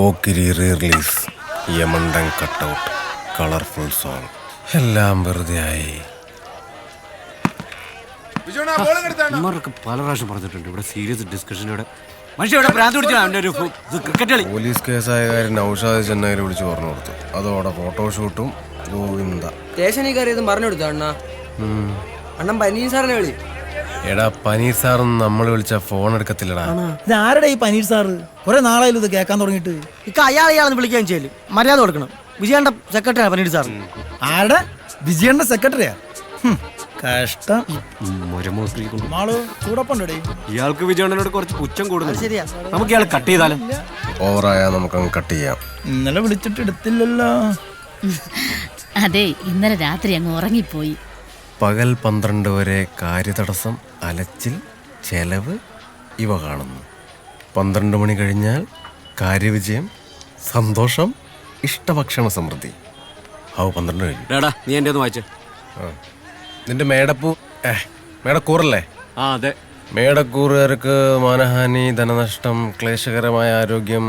Pokkiri re-release, യമണ്ടൻ cutout, colourful song എല്ലാം വെറുതെ ആയി. പല പ്രാവശ്യം പറഞ്ഞിട്ടുണ്ട് ഇവിടെ സീരിയസ് ഡിസ്കഷനോടെ പോലീസ് കേസായ കാര്യം നൗഷാദ് ചെന്നൈയിൽ വിളിച്ച് പറഞ്ഞു കൊടുത്തു. അതോടെ ഫോട്ടോഷൂട്ടും ഗോവിന്ദ. സ്റ്റേഷനിൽ കയറിയതും പറഞ്ഞു കൊടുത്തു അണ്ണാ. അണ്ണൻ പനീർ സാറിനെ വിളി. എടാ പനീർ സാറൊന്നും നമ്മൾ വിളിച്ച ഫോൺ എടുക്കത്തില്ലടാ. ആരുടെ ഈ പനീർ സാറ്? കുറെ നാളായാലും ഇത് കേൾക്കാൻ തുടങ്ങിയിട്ട്. അയാളെന്ന് വിളിക്കാൻ ചെയ്യല് മര്യാദ കൊടുക്കണം. വിജയന്റെ സെക്രട്ടറിയാണ് പനീർ സാർ. ആരുടെ? വിജയന്റെ സെക്രട്ടറിയാ? കഷ്ടം. ഇയാൾക്ക് വിജയണ്ണനോട് കുറച്ച് പുച്ഛം കൂടുന്നു. ശരിയാ, നമുക്ക് ഇയാൾ കട്ട് ചെയ്താലോ? ഓവറായാ നമുക്കങ്ങ് കട്ട് ചെയ്യാം. ഇന്നലെ വിളിച്ചിട്ട് എടുത്തില്ലല്ലോ. അതെ, ഇന്നലെ രാത്രി അങ്ങ് ഉറങ്ങിപ്പോയി. പകൽ 12 വരെ കാര്യതടസ്സം, അലച്ചിൽ, ചെലവ് ഇവ കാണുന്നു. 12 മണി കഴിഞ്ഞാൽ കാര്യവിജയം, സന്തോഷം, ഇഷ്ടഭക്ഷണ സമൃദ്ധി. 12 കഴിഞ്ഞു. നീ എന്റെ ഒന്ന് വായിച്ചേ. നിന്റെ മേടക്കൂറല്ലേ? ആ അതെ. മേടക്കൂറുകാർക്ക് മാനഹാനി, ധനനഷ്ടം, ക്ലേശകരമായ ആരോഗ്യം.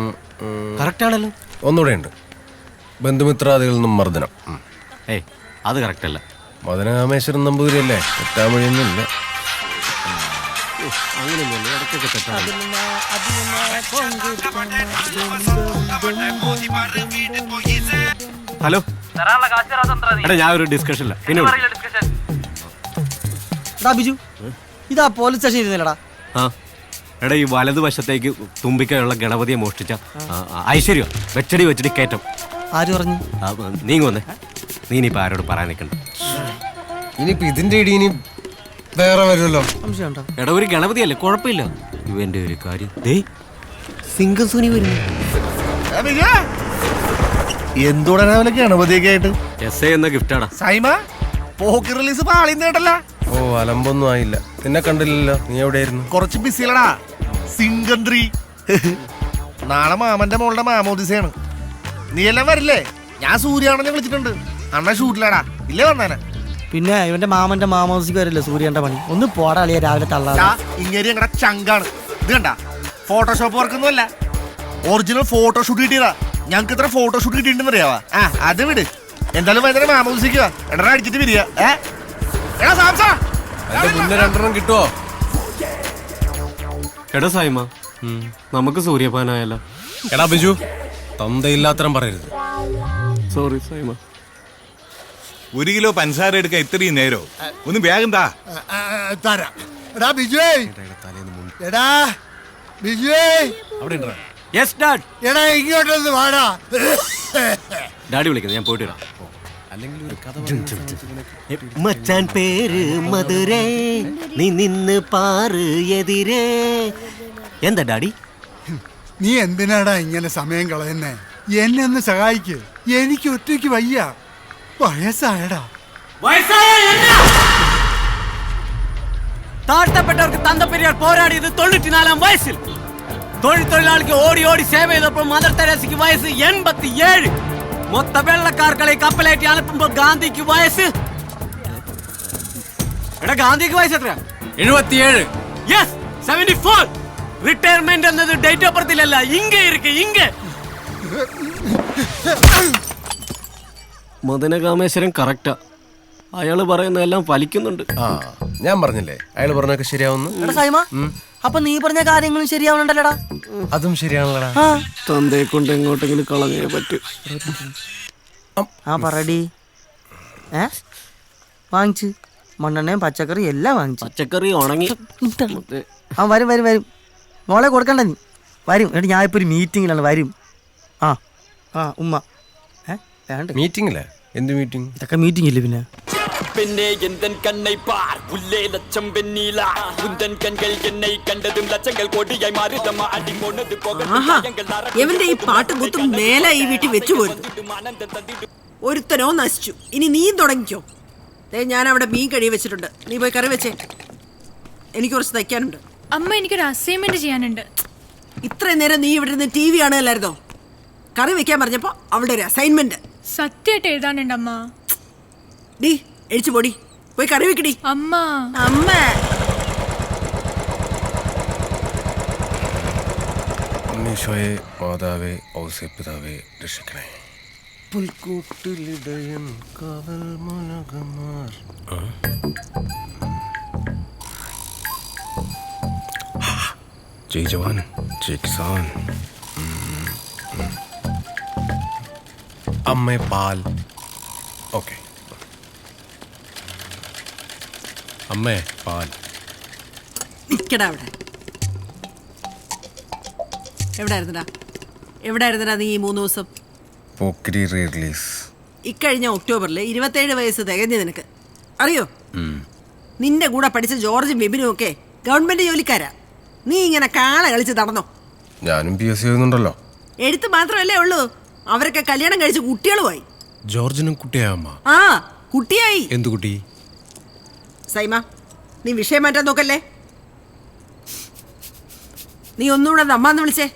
കറക്റ്റ് ആണല്ലോ. ഒന്നുകൂടെ ഉണ്ട്, ബന്ധുമിത്രാദികളിൽ നിന്നും മർദ്ദനം. ഏയ് അത് കറക്റ്റ് അല്ല. മദനകാമേശ്വരൻ നമ്പൂതിരിയല്ലേ, തെറ്റാമൊഴിയൊന്നുമില്ല. ഹലോ, എടാ ഞാൻ ഒരു ഡിസ്കഷനില്ല. പിന്നെ ബിജു, ഇതാ പോലീസ് സ്റ്റേഷൻ ഇരുന്നില്ലടാ. ആ എടാ, ഈ വലതുവശത്തേക്ക് തുമ്പിക്കയുള്ള ഗണപതിയെ മോഷ്ടിച്ച ഐശ്വര്യ വെച്ചടി വെച്ചടി കയറ്റം. ആര് പറഞ്ഞു? നീങ്ങ വന്നേ. നീ ഇനിയിപ്പോ ആരോട് പറയാൻ നിൽക്കണ്ട. ഇനിയിപ്പോ ഇതിന്റെ ഇടി ഇനി വേറെ വരുമല്ലോ. എടാ ഒരു ഗണപതിയല്ലേ, കുഴപ്പമില്ല. ഇവന്റെ ഒരു കാര്യം സിംഗസുനി വരുന്നു. എന്തോടാ രാവിലെ ഗണപതിയൊക്കെ ആയിട്ട്? എസ് എന്ന ഗിഫ്റ്റാടാ. സൈമ പോക്ക് റിലീസ് പാളിന്ന് കേട്ടല്ല. ഓ അലമ്പൊന്നും ആയില്ല. നിന്നെ കണ്ടില്ലല്ലോ, നീ എവിടെയായിരുന്നു? കുറച്ച് ബിസിലടാ. സിംഗന്ത്രി നാളെ മാമന്റെ മോളുടെ മാമോദിസയാണ്. നീ എല്ലാം വരില്ലേ? ഞാൻ സൂര്യാണെന്ന് വിളിച്ചിട്ടുണ്ട്. അണ്ണ ഷൂട്ടിലാടാ, ഇല്ലേ വന്നേനെ? പിന്നെ ഇവന്റെ മാമന്റെ മാമോസിക്ക് വരില്ലേ സൂര്യന്റെ പണി. ഒന്ന് പോടാ അളിയ, രാവിലെ തള്ളാ. ഇങ്ങനെ ഞങ്ങളുടെ ചങ്കാണ്. ഇത് കണ്ട, ഫോട്ടോഷോപ്പ് വർക്കൊന്നുമല്ല, ഒറിജിനൽ ഫോട്ടോഷൂട്ട് കിട്ടിയതാ. ഞങ്ങൾക്ക് ഇത്ര ഫോട്ടോഷൂട്ട് കിട്ടിയിട്ടുണ്ടെന്ന് അറിയാവാ. അത് വിട്. എന്തായാലും വൈകുന്നേരം മാമോദിസിക്കുക. എടാ അടിച്ചിട്ട് വരിക. മുന്നേ 2 കിട്ടുവോ? എടാ സൈമ, നമുക്ക് സൂര്യപാനായല്ലോ. എടാ ബിജു, തന്തയില്ലാത്തരം പറയരുത്. സോറി സൈമ. 1 കിലോ പഞ്ചസാര എടുക്കാൻ ഇത്രയും നേരോ? ഒന്ന് വേഗം താ. ഇങ്ങോട്ടൊന്ന് വാടാ. ഡാഡി വിളിക്കുന്നത്, ഞാൻ പോയിട്ട് വരാം. മച്ചാൻ പേര് മധുരേ, നീ നിന്ന് പാറ് എതിരേ. എന്താ ഡാഡി? നീ എന്തിനാടാ ഇങ്ങനെ സമയം കളയുന്നേ? എന്നെ ഒന്ന് സഹായിക്ക്, എനിക്ക് ഒറ്റയ്ക്ക് വയ്യ. വയസ്സായടാ. താഴ്ത്തപ്പെട്ടവർക്ക് തന്തപ്പെരിയാർ പോരാടിയത് 94-ാം വയസ്സിൽ. തൊഴിലാളിക്ക് ഓടി ഓടി സേവ ചെയ്തപ്പോൾ മദർ തെരേസയ്ക്ക് വയസ്സ് 87. മൊത്ത വെള്ളക്കാർക്കളെ കപ്പലേറ്റി അனுப்புമ്പോൾ ഗാന്ധിക്ക് വയസ്സ്. എടാ ഗാന്ധിക്ക് വയസ്സ് എത്രയാ? 77. യെസ്, 74. റിട്ടയർമെന്റ് എന്നത് ഡേറ്റ് ഓഫ് ബർത്തിലല്ല, ഇങ്ങ ഇരിക്കെ ഇങ്ങ. മദനകാമേശ്വരൻ കറക്റ്റാ. അയാള് പറയുന്നതെല്ലാം ഫലിക്കുന്നുണ്ട്. ഞാൻ പറഞ്ഞില്ലേ, അയാൾ പറഞ്ഞൊക്കെ ശരിയാവുന്നു. അപ്പൊ നീ പറഞ്ഞ കാര്യങ്ങളും ശരിയാവണുണ്ടല്ലോടാ. അതും ശരിയാണല്ലോടാ. തന്തയെ കൊണ്ട് എങ്ങോട്ടെങ്കിലും കളഞ്ഞേ പറ്റൂ. പറടി. വാങ്ങിച്ച് മണ്ണെണ്ണയും പച്ചക്കറി എല്ലാം വാങ്ങിച്ചു. പച്ചക്കറി ഉണങ്ങി. വരും വരും വരും. മോളെ കൊടുക്കണ്ട നീ. വരും. എടി ഞാൻ ഇപ്പൊ ഒരു മീറ്റിങ്ങിലാണ്. വരും. ഉമ്മ മീറ്റിംഗില്ല. എന്ത് മീറ്റിംഗ്? ഇതൊക്കെ മീറ്റിംഗ് ഇല്ലേ പിന്നെ? എവന്റെ ഈ പാട്ട് കുത്തും മേലെ ഈ വീട്ടിൽ വെച്ചു പോരുന്നു. ഒരുത്തനോ നശിച്ചു. ഇനി നീ തുടങ്ങിക്കോ. ഞാൻ അവിടെ മീൻ കഴി വെച്ചിട്ടുണ്ട്. നീ പോയി കറി വെച്ചേ. എനിക്ക് കുറച്ച് തയ്ക്കാനുണ്ട്. അമ്മ, എനിക്കൊരു അസൈൻമെന്റ് ചെയ്യാനുണ്ട്. ഇത്രയും നേരം നീ ഇവിടെ നിന്ന് TV കാണുകയല്ലായിരുന്നോ? കറി വെക്കാൻ പറഞ്ഞപ്പോ അവളുടെ ഒരു അസൈൻമെന്റ്. സത്യമായിട്ട് എഴുതാനുണ്ട് അമ്മ. ഡീ എഴിച്ചു പോടി, പോയി കറി വെക്കടി. അമ്മ നീ ഈശോയെ മാതാവേ ഔസേപിതാവേ രക്ഷിക്കണേ. പുൽക്കൂട്ടിലിടയൻ കാവൽ മുനകമാർ. ജയ് ജവാൻ ജയ് കിസാൻ. അമ്മേ പാൽ. ഓക്കെ അമ്മേ പാൽ. നിക്കടാ അവിടെ. എവിടെ ആയിരുന്നടാ നീ ഈ 3 ദിവസം? പോക്കിരി റിലീസ്. ഇക്കഴിഞ്ഞ ഒക്ടോബറിൽ 27 വയസ്സ് തികഞ്ഞു നിനക്ക് അറിയോ? നിന്റെ കൂടെ പഠിച്ച ജോർജും ബിബിനും ഒക്കെ ഗവൺമെന്റ് ജോലിക്കാരാ. നീ ഇങ്ങനെ കാള കളിച്ച് നടന്നോ? ഞാനും PSC എഴുതുന്നുണ്ടല്ലോ. എഴുത്ത് മാത്രമല്ലേ ഉള്ളൂ, അവരൊക്കെ കല്യാണം കഴിച്ച് കുട്ടികളുമായി. ജോർജിനും കുട്ടിയായമ്മ. ആ കുട്ടിയായി. എന്തു കുട്ടി? സൈമ, നീ വിഷയം മാറ്റാൻ നോക്കല്ലേ. നീ ഒന്നുകൂടെ അമ്മാന്ന് വിളിച്ചേ.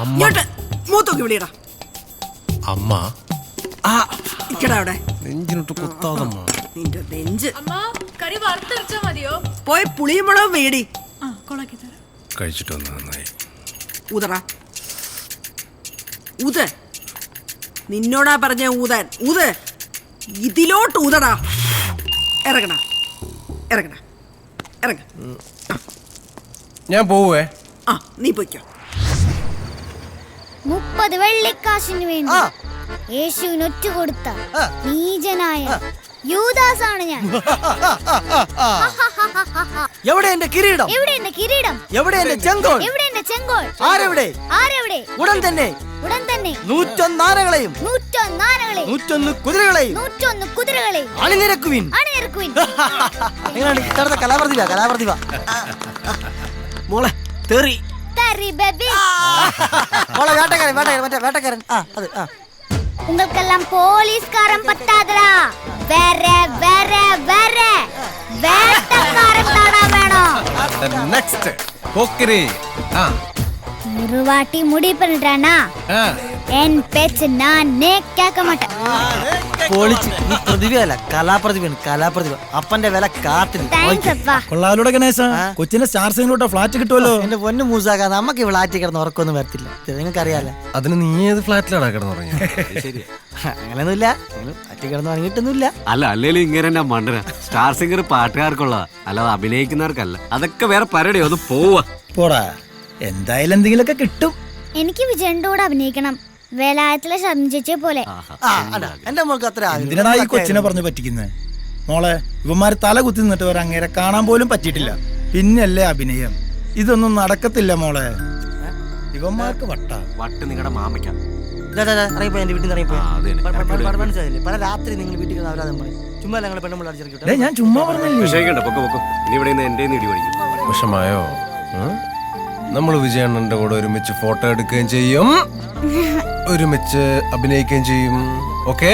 ഇങ്ങോട്ട് മൂത്തോക്കി വിളിയടാ. അമ്മ ഇക്കടാ അവിടെ. നെഞ്ചിനോട്ട് കുത്താതമ്മ. നിന്റെ നെഞ്ച്. അമ്മ കറി വറുത്തരച്ചാ മതിയോ? പോയി പുളിയും മുളകും വേടി. ആ കൊളാക്കി തരാം. കഴിച്ചിട്ട് വന്നത് നന്നായി. ഊതറാ ഊത്. നിന്നോടാ പറഞ്ഞ ഊതാൻ. ഊത്. ഇതിലോട്ട് ഊതടാ. ഇറങ്ങണ ഇറങ്ങണ ഇറങ്ങ. ഞാൻ പോവേ. ആ നീ പൊയ്ക്കോ. 30 വെള്ളിക്കാശിന് വേണ്ടി യേശുവിന് ഒറ്റ കൊടുത്ത നീചനായ യൂദാസാണ് ഞാൻ. എവിടെ എന്റെ കിരീടം? എവിടെ എന്റെ കിരീടം? എവിടെ എന്റെ ചെങ്കോൾ? എവിടെ എന്റെ ചെങ്കോൾ? ആരെവിടെ? ആരെവിടെ? ഉടൻ തന്നെ 101 ആനകളെയും 101 ആനകളെയും 101 കുതിരകളെയും 101 കുതിരകളെയും അണിനിരക്കുവിൻ. അണിനിരക്കുവിൻ. കലാപ്രതിഭ. മോളെ തെറി. തറി ബേബി. മോളെ വേട്ടക്കാരൻ. അത് உங்களுக்கெல்லாம் போலீஸ்காரன் பத்தாதடா. வேற வேற வேற வேட்டக்காரன் தானா வேணும். നെക്സ്റ്റ് പോക്കിരി. ஒரு வாட்டி முடிவு பண்ணிட்டானா என் பேச்சு நானே கேட்க மாட்டேன். പൊളിച്ച്. നീ പ്രതിഭയല്ല, കലാപ്രതിഭ. അപ്പന്റെ വില കാത്തിരി. താങ്ക്സ് അപ്പാ. കൊള്ളാലൂടെ ഗണേശ, കൊച്ചിനെ സ്റ്റാർ സിംഗിലോട്ട് ഫ്ലാറ്റ് കിട്ടുമല്ലോ. എന്റെ പൊന്നു മൂസാക്ക, നമുക്ക് ഈ ഫ്ലാറ്റിൽ കിടന്ന് ഉറക്കൊന്നും വരത്തില്ല, നിങ്ങൾക്ക് അറിയാലോ. അതിന് നീ ഏത് ഫ്ലാറ്റിലാണ് കിടന്നുറങ്ങി? അങ്ങനെയൊന്നുമില്ല, ഫ്ലാറ്റിൽ കിടന്ന് ഉറങ്ങിയിട്ടൊന്നുമില്ല. അല്ല അല്ലേലും ഇങ്ങനെ മണ്ടന സ്റ്റാർ സിംഗർ പാട്ടുകാർക്കുള്ള, അല്ലാതെ അഭിനയിക്കുന്നവർക്കല്ല. അതൊക്കെ വേറെ പരടി. ഒന്ന് പോവാ പോടാ, എന്തായാലും എന്തെങ്കിലുമൊക്കെ കിട്ടും. എനിക്ക് വിജയന്റെ കൂടെ അഭിനയിക്കണം, വേലായത്തിലെ ശബ്ദിച്ചേ പോലെ. എന്റെ മോൾക്ക് അത്ര എന്തിനാ ഈ കൊച്ചിനെ പറഞ്ഞു പറ്റിക്കുന്നത്? മോളെ, ഇവന്മാര് തല കുത്തി നിന്നിട്ട് വരെ അങ്ങേരെ കാണാൻ പോലും പറ്റിയിട്ടില്ല, പിന്നല്ലേ അഭിനയം? ഇതൊന്നും നടക്കത്തില്ല മോളെ. ഇവന്മാർക്ക് വട്ട് നിങ്ങളുടെ മാമയ്ക്കാം. ഇറങ്ങിപ്പോ എന്റെ വീട്ടിൽ നിന്ന് ഇറങ്ങിപ്പോ മനസ്സിലായില്ലേ? പല രാത്രി നിങ്ങൾ വീട്ടിൽ അവരാധം പറയും. ചുമ്മാ ഞങ്ങൾ പെണ്ണുമ്പോൾ അടിച്ചിരിക്കട്ടെ. ഞാൻ ചുമ്മാ പറഞ്ഞില്ലേ. ഇനി ഇവിടെ നിന്ന് എന്റെ ഇടി പഠിക്കും. വിഷമായോ? നമ്മൾ വിജയണ്ണന്റെ കൂടെ ഒരുമിച്ച് ഫോട്ടോ എടുക്കുകയും ചെയ്യും, ഒരുമിച്ച് അഭിനയിക്കുകയും ചെയ്യും. ഓക്കെ?